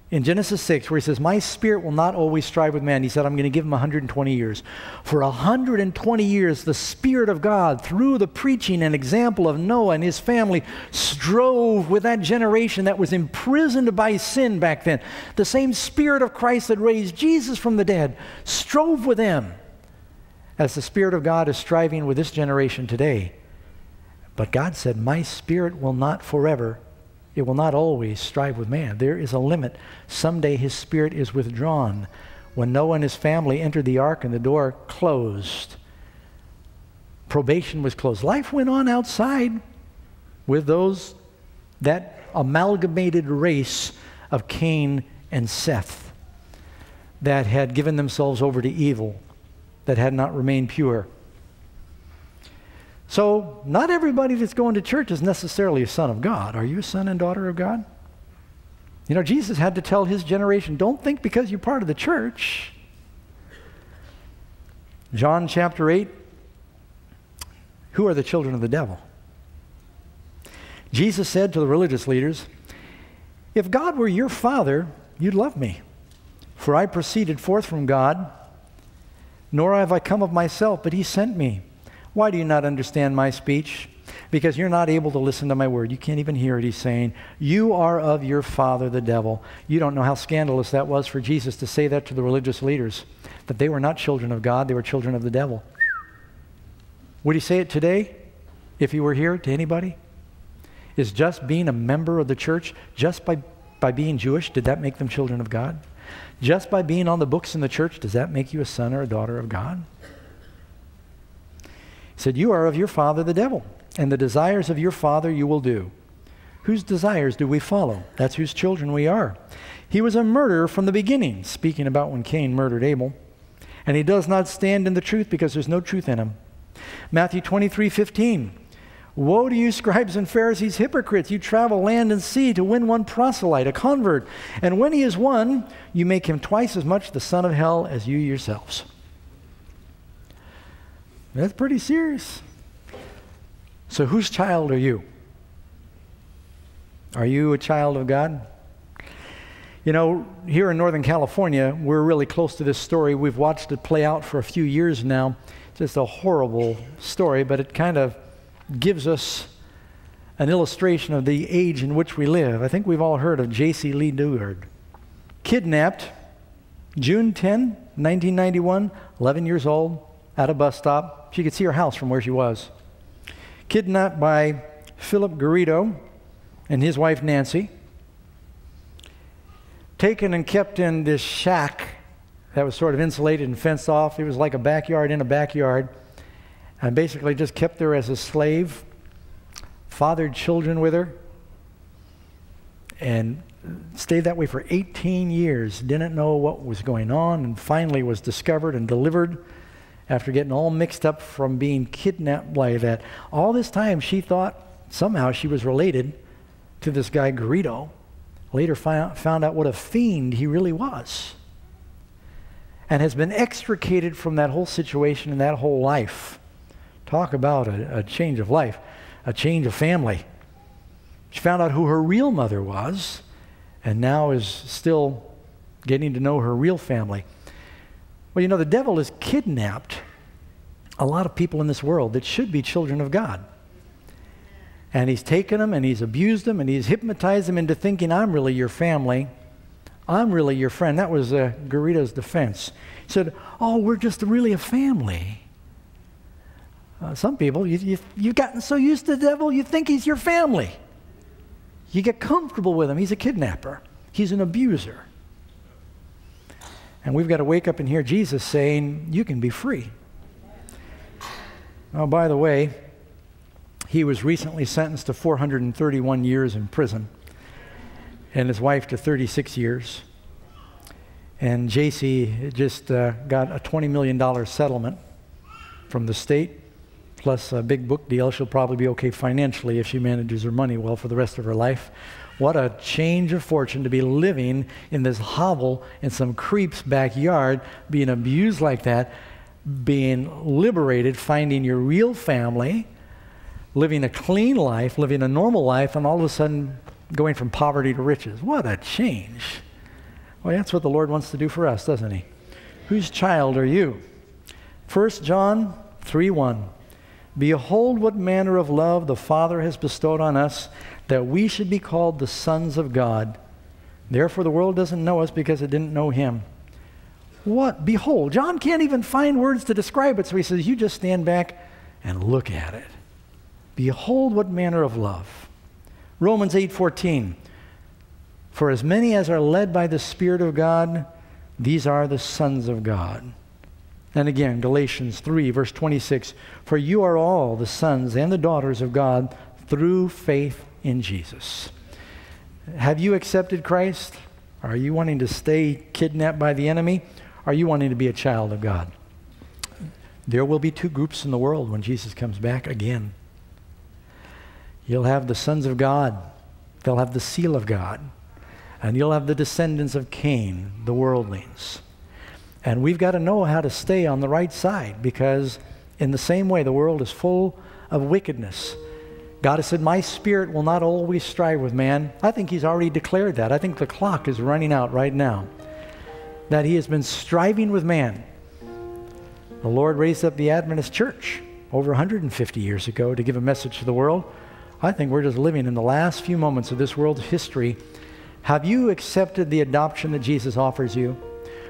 [SPEAKER 2] in Genesis 6, where he says, my spirit will not always strive with man, he said, I'm going to give him 120 years. For 120 years, the Spirit of God, through the preaching and example of Noah and his family, strove with that generation that was imprisoned by sin back then. The same Spirit of Christ that raised Jesus from the dead strove with them, as the Spirit of God is striving with this generation today. But God said, my Spirit will not forever, it will not always strive with man. There is a limit. Someday his Spirit is withdrawn. When Noah and his family entered the ark and the door closed, probation was closed. Life went on outside with that amalgamated race of Cain and Seth that had given themselves over to evil, that had not remained pure. So not everybody that's going to church is necessarily a son of God. Are you a son and daughter of God? You know, Jesus had to tell his generation, don't think because you're part of the church. John chapter 8, who are the children of the devil? Jesus said to the religious leaders, if God were your father, you'd love me. For I proceeded forth from God, nor have I come of myself, but he sent me. Why do you not understand my speech? Because you're not able to listen to my word. You can't even hear it. He's saying, you are of your father, the devil. You don't know how scandalous that was for Jesus to say that to the religious leaders, that they were not children of God, they were children of the devil. Would he say it today if he were here to anybody? Is just being a member of the church, just by being Jewish, did that make them children of God? Just by being on the books in the church, does that make you a son or a daughter of God? He said, you are of your father the devil, and the desires of your father you will do. Whose desires do we follow? That's whose children we are. He was a murderer from the beginning, speaking about when Cain murdered Abel, and he does not stand in the truth because there's no truth in him. Matthew 23:15. Woe to you, scribes and Pharisees, hypocrites! You travel land and sea to win one proselyte, a convert, and when he is won, you make him twice as much the son of hell as you yourselves. That's pretty serious. So whose child are you? Are you a child of God? You know, here in Northern California, we're really close to this story. We've watched it play out for a few years now. It's just a horrible story, but it kind of gives us an illustration of the age in which we live. I think we've all heard of J.C. Lee Dugard. Kidnapped June 10, 1991, 11 years old, at a bus stop. She could see her house from where she was. Kidnapped by Philip Garrido and his wife Nancy. Taken and kept in this shack that was sort of insulated and fenced off. It was like a backyard in a backyard. And basically just kept there as a slave. Fathered children with her. And stayed that way for 18 years. Didn't know what was going on, and finally was discovered and delivered after getting all mixed up from being kidnapped like that. All this time she thought somehow she was related to this guy Garrido. Later found out what a fiend he really was, and has been extricated from that whole situation and that whole life. Talk about a change of life, a change of family. She found out who her real mother was, and now is still getting to know her real family. Well, you know, the devil has kidnapped a lot of people in this world that should be children of God. And he's taken them and he's abused them and he's hypnotized them into thinking, I'm really your family. I'm really your friend. That was Garrido's defense. He said, oh, we're just really a family. Some people, you've gotten so used to the devil, you think he's your family. You get comfortable with him. He's a kidnapper. He's an abuser. And we've got to wake up and hear Jesus saying, you can be free. Oh, by the way, he was recently sentenced to 431 years in prison, and his wife to 36 years. And JC just got a $20 million settlement from the state, plus a big book deal. She'll probably be okay financially if she manages her money well for the rest of her life. What a change of fortune to be living in this hovel in some creep's backyard, being abused like that, being liberated, finding your real family, living a clean life, living a normal life, and all of a sudden going from poverty to riches. What a change. Well, that's what the Lord wants to do for us, doesn't he? Whose child are you? 1 John 3:1. Behold what manner of love the Father has bestowed on us, that we should be called the sons of God. Therefore the world doesn't know us because it didn't know him. What? Behold. John can't even find words to describe it, so he says, you just stand back and look at it. Behold what manner of love. Romans 8:14. For as many as are led by the Spirit of God, these are the sons of God. And again, Galatians 3, verse 26. For you are all the sons and the daughters of God through faith in Jesus. Have you accepted Christ? Are you wanting to stay kidnapped by the enemy? Are you wanting to be a child of God? There will be two groups in the world when Jesus comes back again. You'll have the sons of God. They'll have the seal of God. And you'll have the descendants of Cain, the worldlings. And we've got to know how to stay on the right side, because in the same way, the world is full of wickedness. God has said, my spirit will not always strive with man. I think he's already declared that. I think the clock is running out right now, that he has been striving with man. The Lord raised up the Adventist church over 150 years ago to give a message to the world. I think we're just living in the last few moments of this world's history. Have you accepted the adoption that Jesus offers you?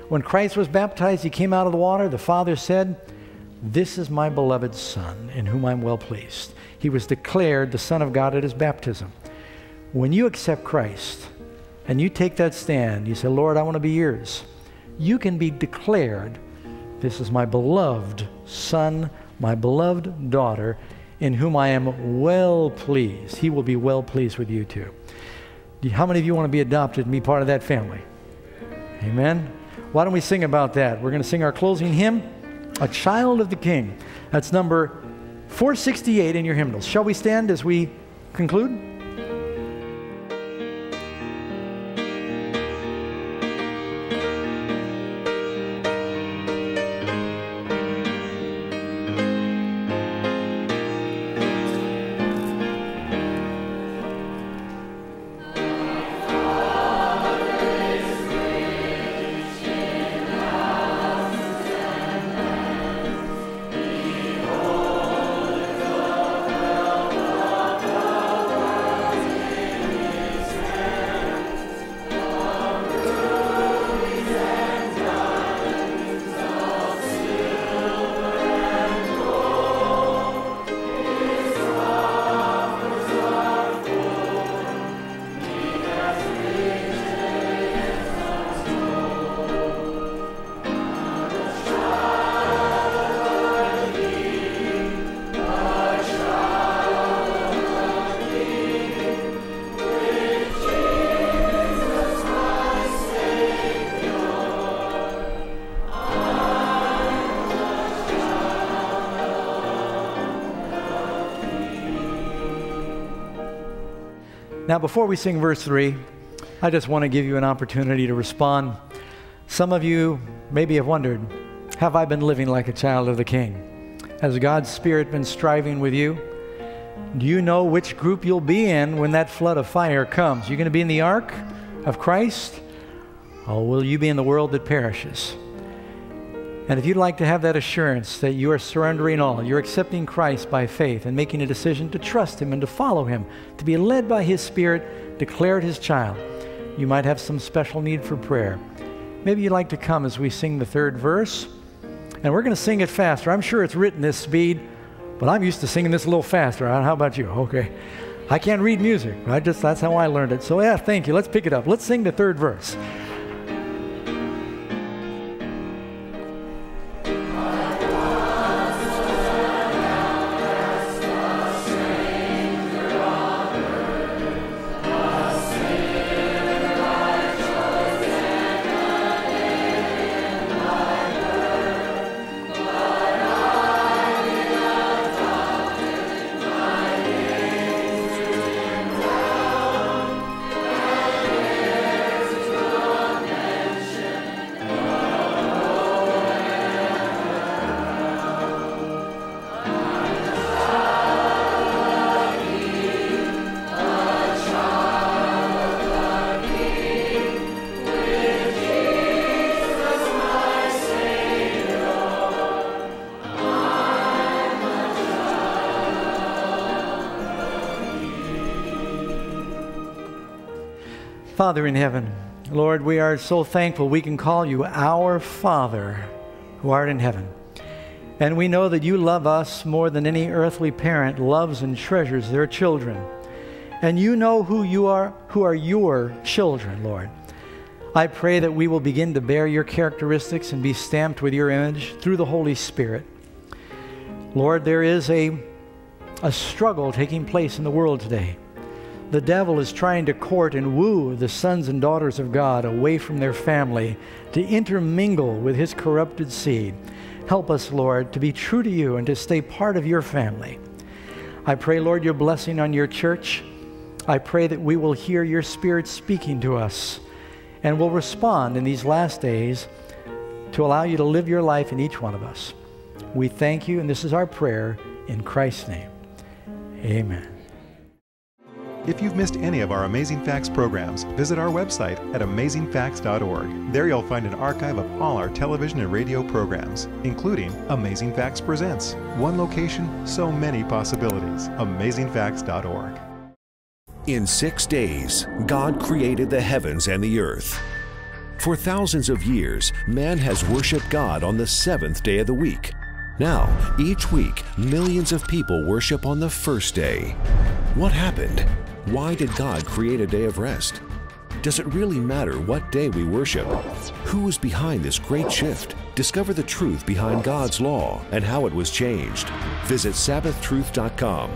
[SPEAKER 2] When Christ was baptized, he came out of the water. The Father said, this is my beloved Son, in whom I'm well pleased. He was declared the Son of God at his baptism. When you accept Christ and you take that stand, you say, Lord, I want to be yours. You can be declared, this is my beloved Son, my beloved daughter, in whom I am well pleased. He will be well pleased with you too. How many of you want to be adopted and be part of that family? Amen. Why don't we sing about that? We're going to sing our closing hymn, A Child of the King. That's number 468 in your hymnals. Shall we stand as we conclude? Now, before we sing verse 3, I just want to give you an opportunity to respond. Some of you maybe have wondered, have I been living like a child of the King? Has God's Spirit been striving with you? Do you know which group you'll be in when that flood of fire comes? You're going to be in the ark of Christ? Or will you be in the world that perishes? And if you'd like to have that assurance that you are surrendering all, you're accepting Christ by faith and making a decision to trust Him and to follow Him, to be led by His Spirit, declared His child, you might have some special need for prayer. Maybe you'd like to come as we sing the third verse. And we're going to sing it faster. I'm sure it's written this speed, but I'm used to singing this a little faster. How about you? Okay. I can't read music. That's how I learned it. So yeah, thank you. Let's pick it up. Let's sing the third verse. Father in heaven, Lord, we are so thankful we can call you our Father who art in heaven. And we know that you love us more than any earthly parent loves and treasures their children. And you know who are your children, Lord. I pray that we will begin to bear your characteristics and be stamped with your image through the Holy Spirit. Lord, there is a struggle taking place in the world today. The devil is trying to court and woo the sons and daughters of God away from their family to intermingle with his corrupted seed. Help us, Lord, to be true to you and to stay part of your family. I pray, Lord, your blessing on your church. I pray that we will hear your Spirit speaking to us and will respond in these last days to allow you to live your life in each one of us. We thank you, and this is our prayer in Christ's name. Amen.
[SPEAKER 3] If you've missed any of our Amazing Facts programs, visit our website at amazingfacts.org. There you'll find an archive of all our television and radio programs, including Amazing Facts Presents. One location, so many possibilities. amazingfacts.org.
[SPEAKER 1] In 6 days, God created the heavens and the earth. For thousands of years, man has worshiped God on the seventh day of the week. Now, each week, millions of people worship on the first day. What happened? Why did God create a day of rest? Does it really matter what day we worship? Who is behind this great shift? Discover the truth behind God's law and how it was changed. Visit SabbathTruth.com.